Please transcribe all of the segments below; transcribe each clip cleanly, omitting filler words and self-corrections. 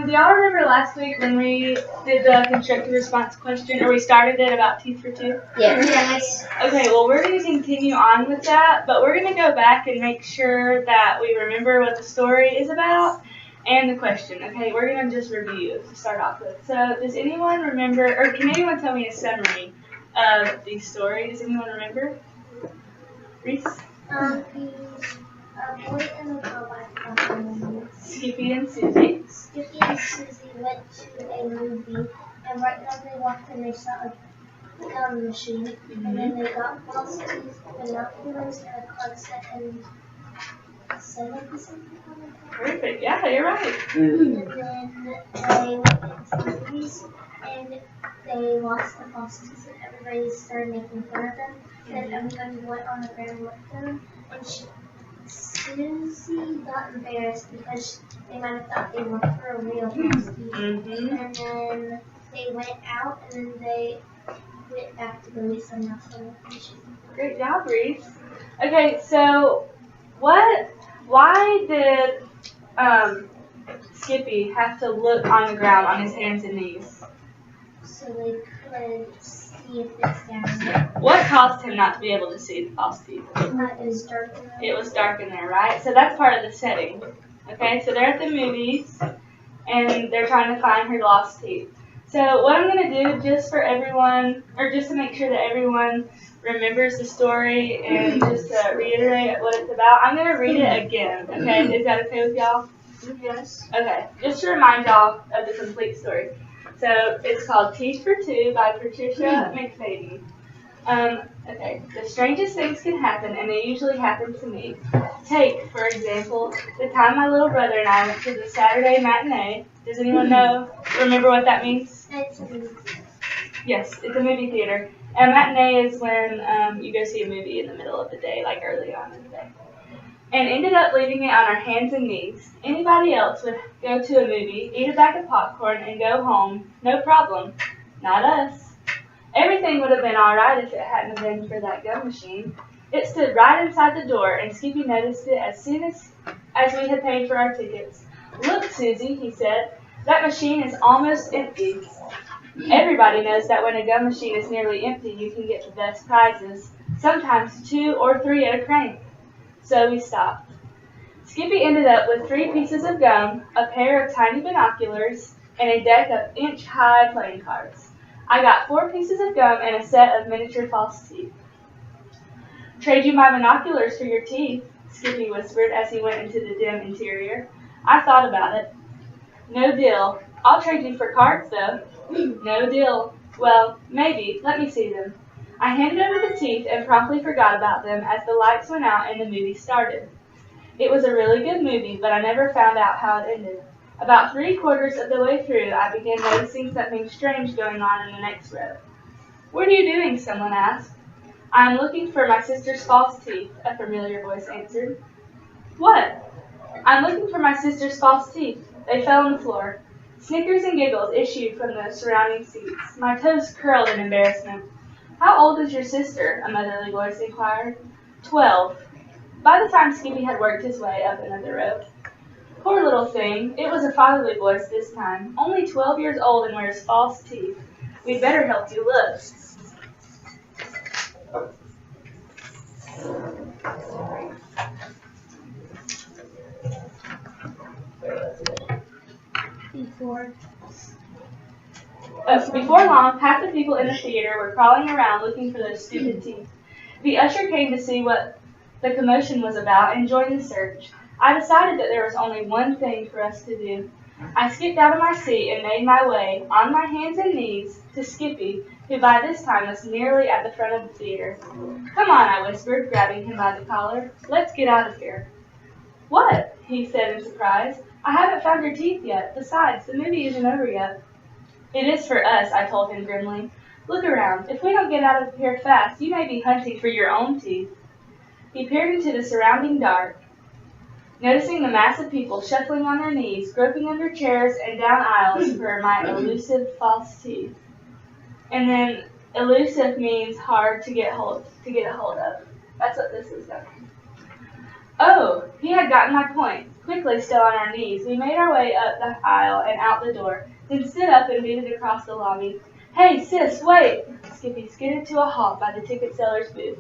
Do y'all remember last week when we did the constructive response question, or we started it about teeth for two? Yes. Okay, well, we're going to continue on with that, but we're going to go back and make sure that we remember what the story is about and the question. Okay, we're going to just review to start off with. So, does anyone remember, or can anyone tell me a summary of the story? Does anyone remember? Reese? A boy and a girl went to a movie. Skippy and Susie. Skippy and Susie went to a movie, and right now they walked in, they saw a gum machine, and then they got false teeth, binoculars, and a card set, and 70 something on it. Perfect, yeah, you're right. And then they went into the movies, and they lost the false teeth, and everybody started making fun of them. Then everybody went on the ground with them, and Susie got embarrassed because they might have thought they were for real false teeth. And then they went out, and then they went back to go eat some national fishing. Great job, Reese. Okay, so why did Skippy have to look on the ground on his hands and knees? So they could see if it's down there. What caused him not to be able to see the false teeth? It was dark in there. It was dark in there, right? So that's part of the setting. Okay, so they're at the movies, and they're trying to find her lost teeth. So what I'm going to do, just for everyone, or just to make sure that everyone remembers the story and just to reiterate what it's about, I'm going to read it again, okay? Is that okay with y'all? Yes. Okay, just to remind y'all of the complete story. So it's called Teeth for Two by Patricia McFadden. Okay, the strangest things can happen, and they usually happen to me. Take, for example, the time my little brother and I went to the Saturday matinee. Does anyone remember what that means? It's a movie. Yes, it's a movie theater. And a matinee is when you go see a movie in the middle of the day, like early on in the day. And ended up leaving it on our hands and knees. Anybody else would go to a movie, eat a bag of popcorn, and go home. No problem. Not us. Everything would have been all right if it hadn't been for that gum machine. It stood right inside the door, and Skippy noticed it as soon as we had paid for our tickets. Look, Susie, he said, that machine is almost empty. Everybody knows that when a gum machine is nearly empty, you can get the best prizes, sometimes 2 or 3 at a crank. So we stopped. Skippy ended up with 3 pieces of gum, a pair of tiny binoculars, and a deck of inch-high playing cards. I got 4 pieces of gum and a set of miniature false teeth. Trade you my binoculars for your teeth, Skippy whispered as he went into the dim interior. I thought about it. No deal. I'll trade you for cards, though. No deal. Well, maybe. Let me see them. I handed over the teeth and promptly forgot about them as the lights went out and the movie started. It was a really good movie, but I never found out how it ended. About 3/4 of the way through, I began noticing something strange going on in the next row. What are you doing? Someone asked. I am looking for my sister's false teeth, a familiar voice answered. What? I'm looking for my sister's false teeth. They fell on the floor. Snickers and giggles issued from the surrounding seats. My toes curled in embarrassment. How old is your sister? A motherly voice inquired. 12. By the time Skippy had worked his way up another row. Poor little thing. It was a fatherly voice this time. Only 12 years old and wears false teeth. We'd better help you look. Before long, half the people in the theater were crawling around looking for those stupid teeth. The usher came to see what the commotion was about and joined the search. I decided that there was only one thing for us to do. I skipped out of my seat and made my way, on my hands and knees, to Skippy, who by this time was nearly at the front of the theater. Come on, I whispered, grabbing him by the collar. Let's get out of here. What? He said in surprise. I haven't found your teeth yet. Besides, the movie isn't over yet. It is for us, I told him grimly. Look around. If we don't get out of here fast, you may be hunting for your own teeth. He peered into the surrounding dark, noticing the mass of people shuffling on their knees, groping under chairs and down aisles for my elusive false teeth. And then elusive means hard to get a hold of. That's what this is going. Oh, he had gotten my point. Quickly, still on our knees, we made our way up the aisle and out the door, then stood up and beat it across the lobby. Hey, sis, wait! Skippy skidded to a halt by the ticket seller's booth.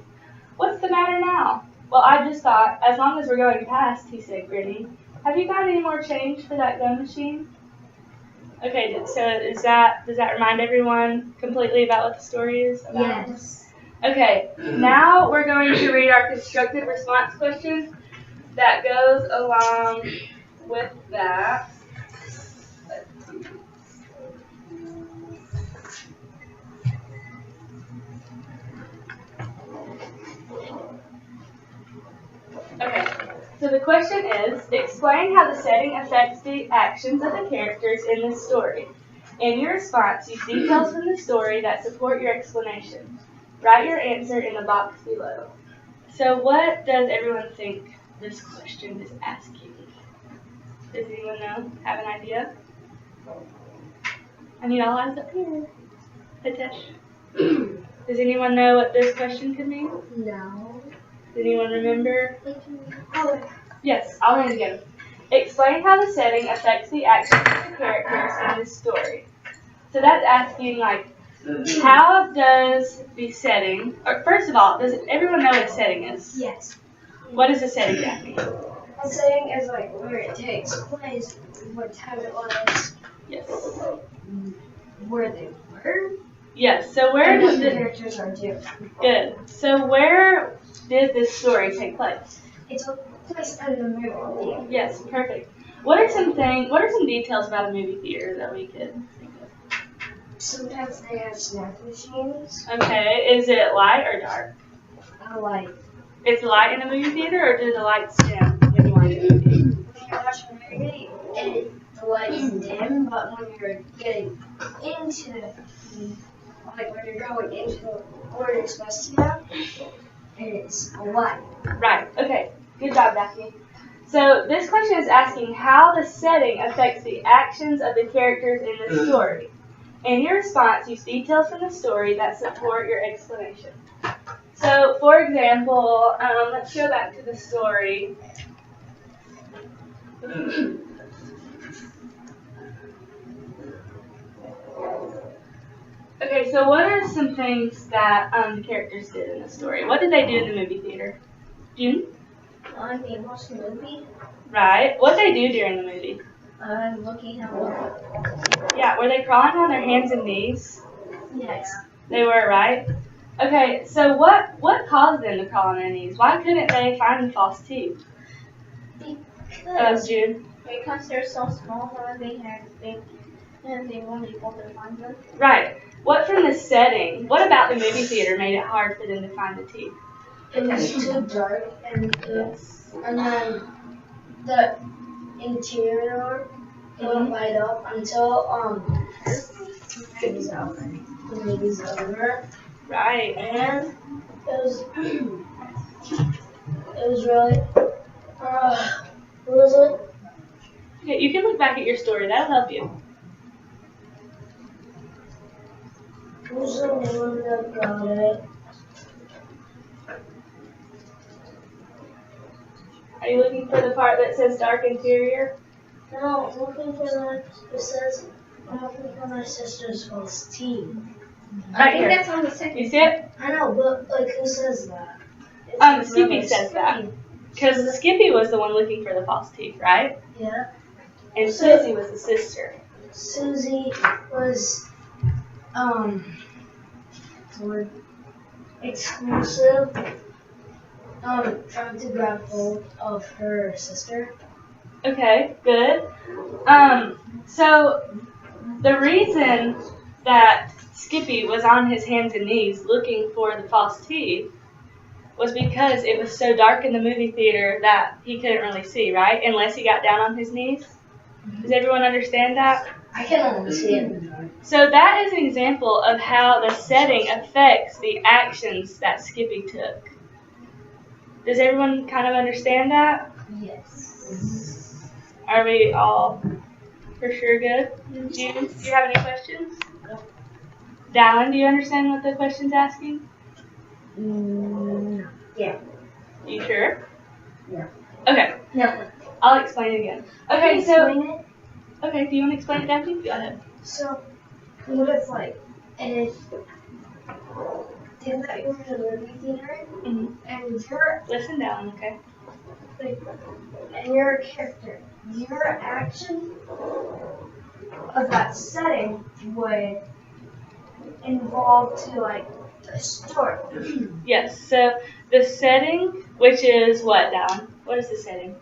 What's the matter now? Well, I just thought, as long as we're going past, he said, grinning. Have you got any more change for that gun machine? Okay, so does that remind everyone completely about what the story is about? Yes. Okay, now we're going to read our constructive response question that goes along with that. Okay, so the question is, explain how the setting affects the actions of the characters in this story. In your response, use details from the story that support your explanation. Write your answer in the box below. So what does everyone think this question is asking? Does anyone know? Have an idea? I need all eyes up here. Hitesh. Does anyone know what this question could mean? No. Does anyone remember? Yes, I'll read it again. Explain how the setting affects the actions of the characters in this story. So that's asking, like, how does the setting, or first of all, does everyone know what a setting is? Yes. What is a setting, Daphne? A setting is like where it takes place, what time it was, Yes. where they were, Yes, so where and what does the it, characters are doing. good. So where did this story take place? It took place in the movie theater. Yes, perfect. What are some details about a movie theater that we could think of? Sometimes they have snack machines. Okay, is it light or dark? I like. It's light in a movie theater, or do the lights dim when you want to go to the movie? When you watch a movie, the lights dim, but when you're getting into like when you're going into where you're supposed to go, it's a light. Right, okay. Good job, Daphne. So this question is asking how the setting affects the actions of the characters in the story. In your response, use details from the story that support your explanation. So, for example, let's go back to the story. Okay, so what are some things that the characters did in the story? What did they do in the movie theater? June? They watch the movie. Right. What did they do during the movie? Looking at what. Yeah, were they crawling on their hands and knees? Yes. They were, right? Okay, so what caused them to crawl on their knees? Why couldn't they find the false teeth? June? Because they're so small that they won't be able to find them. Right. What from the setting, what about the movie theater made it hard for them to find the teeth? It was too dark, and then the interior wouldn't light up until it was over. The movie's over. Right. And it was really what was it? Okay, you can look back at your story. That'll help you. Who's the one that got it? Are you looking for the part that says dark interior? No, I'm looking for the. It says I'm looking for my sister's false teeth. Right here. That's on the second. You see it? I know, but like who says that? Skippy says that. Because Skippy was the one looking for the false teeth, right? Yeah. And Susie was the sister. Susie was exclusive. Trying to grab hold of her sister. Okay, good. So the reason that Skippy was on his hands and knees looking for the false teeth was because it was so dark in the movie theater that he couldn't really see, right? Unless he got down on his knees. Does everyone understand that? I can understand. So that is an example of how the setting affects the actions that Skippy took. Does everyone kind of understand that? Yes. Are we all for sure good? June, do you have any questions? No. Dallin, do you understand what the question's asking? Yeah. You sure? Yeah. Okay. No. I'll explain it again. Can Okay, you so explain it? okay, do you want to explain it, Daphne? Go ahead. So, what if like, if that you're in a movie theater and you're Listen down, okay? like, and you're a character, your action of that setting would involve to like a story. Yes. So the setting, which is what, Dallin? What is the setting?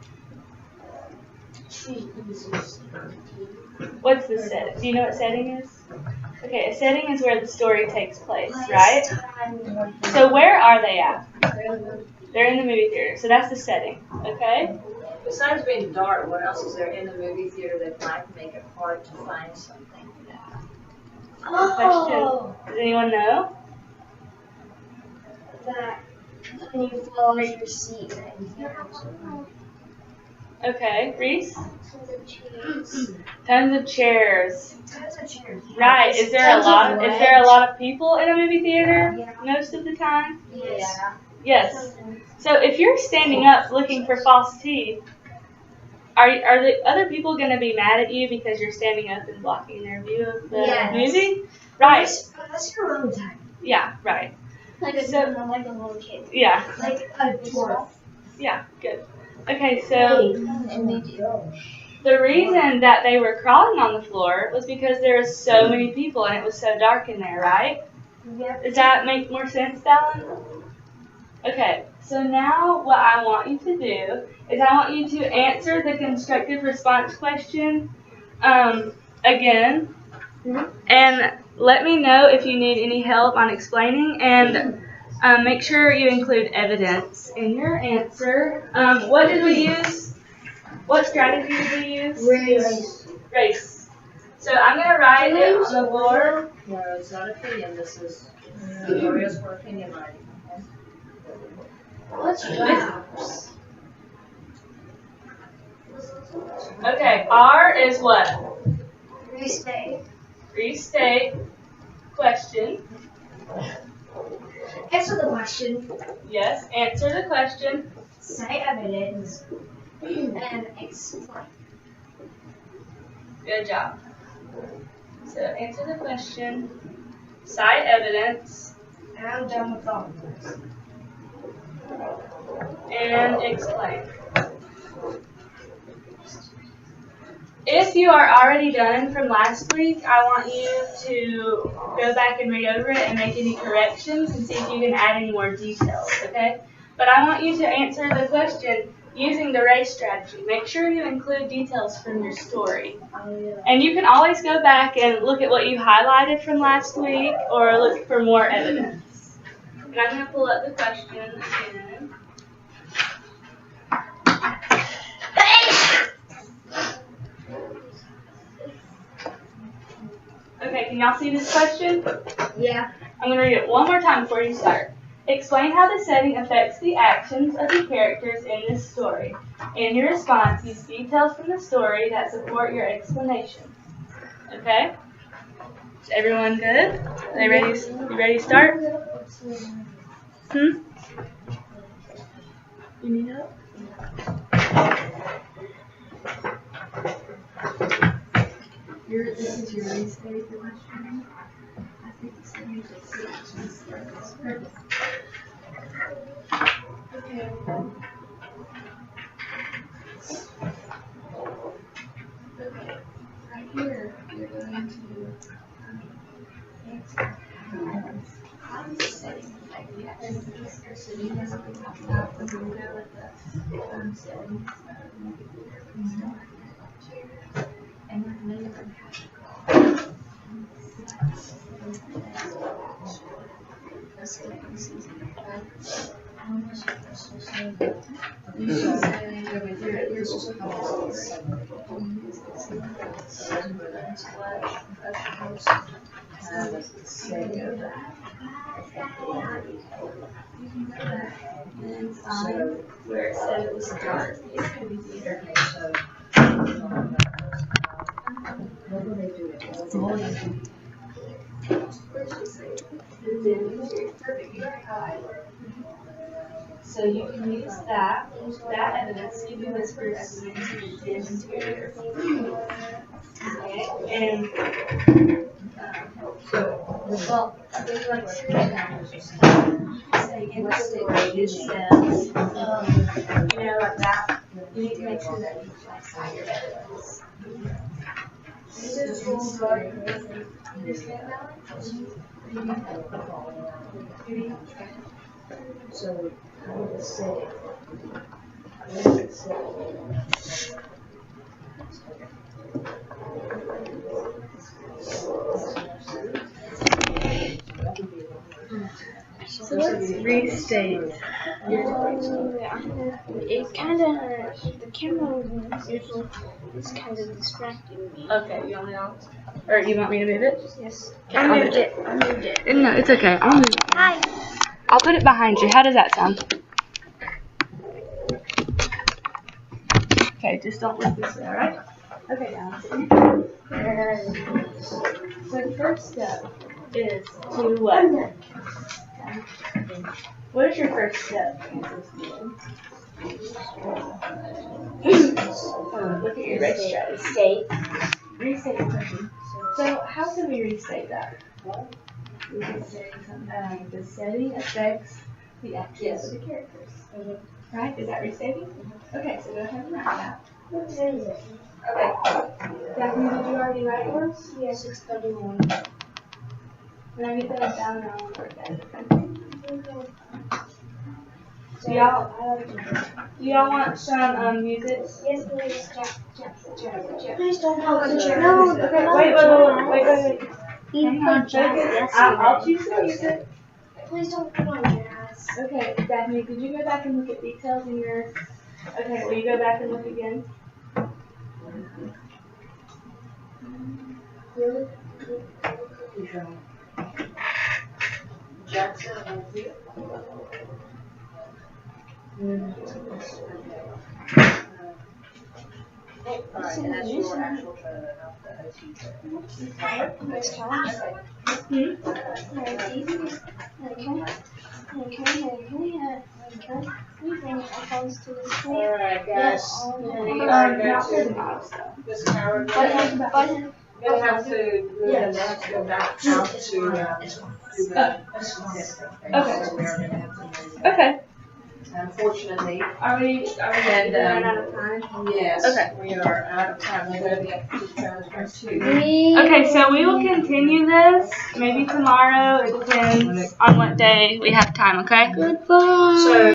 What's the setting? Do you know what setting is? Okay, a setting is where the story takes place, right? So where are they at? They're in the movie theater. So that's the setting, okay? Besides being dark, what else is there in the movie theater that might make it hard to find something? Oh, Does anyone know? that when you fall out of your seat, that you can't Okay, Reese? Tons of chairs. Tons of chairs. Tons of chairs. Right. Is there a lot of people in a movie theater Yeah. most of the time? Yeah. Yes. So if you're standing up looking for false teeth, are the other people going to be mad at you because you're standing up and blocking their view of the Yes. movie? Right. That's your own time. Yeah. Right. Like a little kid. Yeah. Like a dwarf. Yeah. Good. Okay. So the reason that they were crawling on the floor was because there were so many people and it was so dark in there, right? Yep. Does that make more sense, Dallin? Okay, so now what I want you to do is I want you to answer the constructive response question again, and let me know if you need any help on explaining, and make sure you include evidence in your answer. What did we use? What strategy did we use? Race. So I'm going to write it on the board. No, it's not opinion. This is tutorials for opinion writing. What's raps? Okay, R is what? Restate. Restate. Question. Answer the question. Yes, answer the question. Cite evidence. And explain. Good job. So answer the question. Cite evidence. And I'm done with all of this. And explain. If you are already done from last week, I want you to go back and read over it and make any corrections and see if you can add any more details, okay? But I want you to answer the question using the race strategy. Make sure you include details from your story. And you can always go back and look at what you highlighted from last week or look for more evidence. And I'm going to pull up the question again. Okay, can y'all see this question? Yeah. I'm going to read it one more time before you start. Explain how the setting affects the actions of the characters in this story. In your response, use details from the story that support your explanation. Okay? Is everyone good? Are they ready? You ready to start? You need help? This is your restate question. I think it's going to take sections. Okay. Okay. Right here, you're going to answer how does the setting affect the activities or city as we talked about when we go with the settings and then many of them have to call. Where it said it was dark, it could be theater. What will they do? Perfect. So you can use that evidence to be whispered evidence in interior. Okay, and Well, I think like say in the story, it says, you know, like that, you need to make sure that you cite your evidence. So, I would say, so let's restate. It kind of, the camera is kind of distracting me. Okay, you want me to, or you want me to move it? Yes. I moved it. I moved it. No, it's okay. I'll move it. Hi. I'll put it behind you. How does that sound? Okay, just don't look this way, alright? Okay, now. So the first step is to what? What is your first step? Look at your race strategy. Restate the question. So how can we restate that? We can say something the setting affects the actions of the characters. Right? Is that restating? Okay, so go ahead and write that. Okay. Daphne, did you already write yours? Yeah, 6:31. When I get that down, I want to work that. Do y'all want some music? Yes, please. Jack. Please don't hold the chair. No. Okay. Wait. Even for Jack. Yes, I'll choose the music. Please don't put on jazz. Okay, Daphne, could you go back and look at details in your? Okay, will you go back and look again? Really? Jackson, and you. Alright, and that's your actual trailer, not the OT. Nice challenge. Alright, guys. Not for the model stuff. This Howard, we're gonna have to go back out to, do the. Okay. Unfortunately, Are we And, running out of time? yes, Okay. we are out of time, we're gonna be up to trailers too. Okay, so we will continue this maybe tomorrow. It depends on what day we have time, okay? Goodbye. So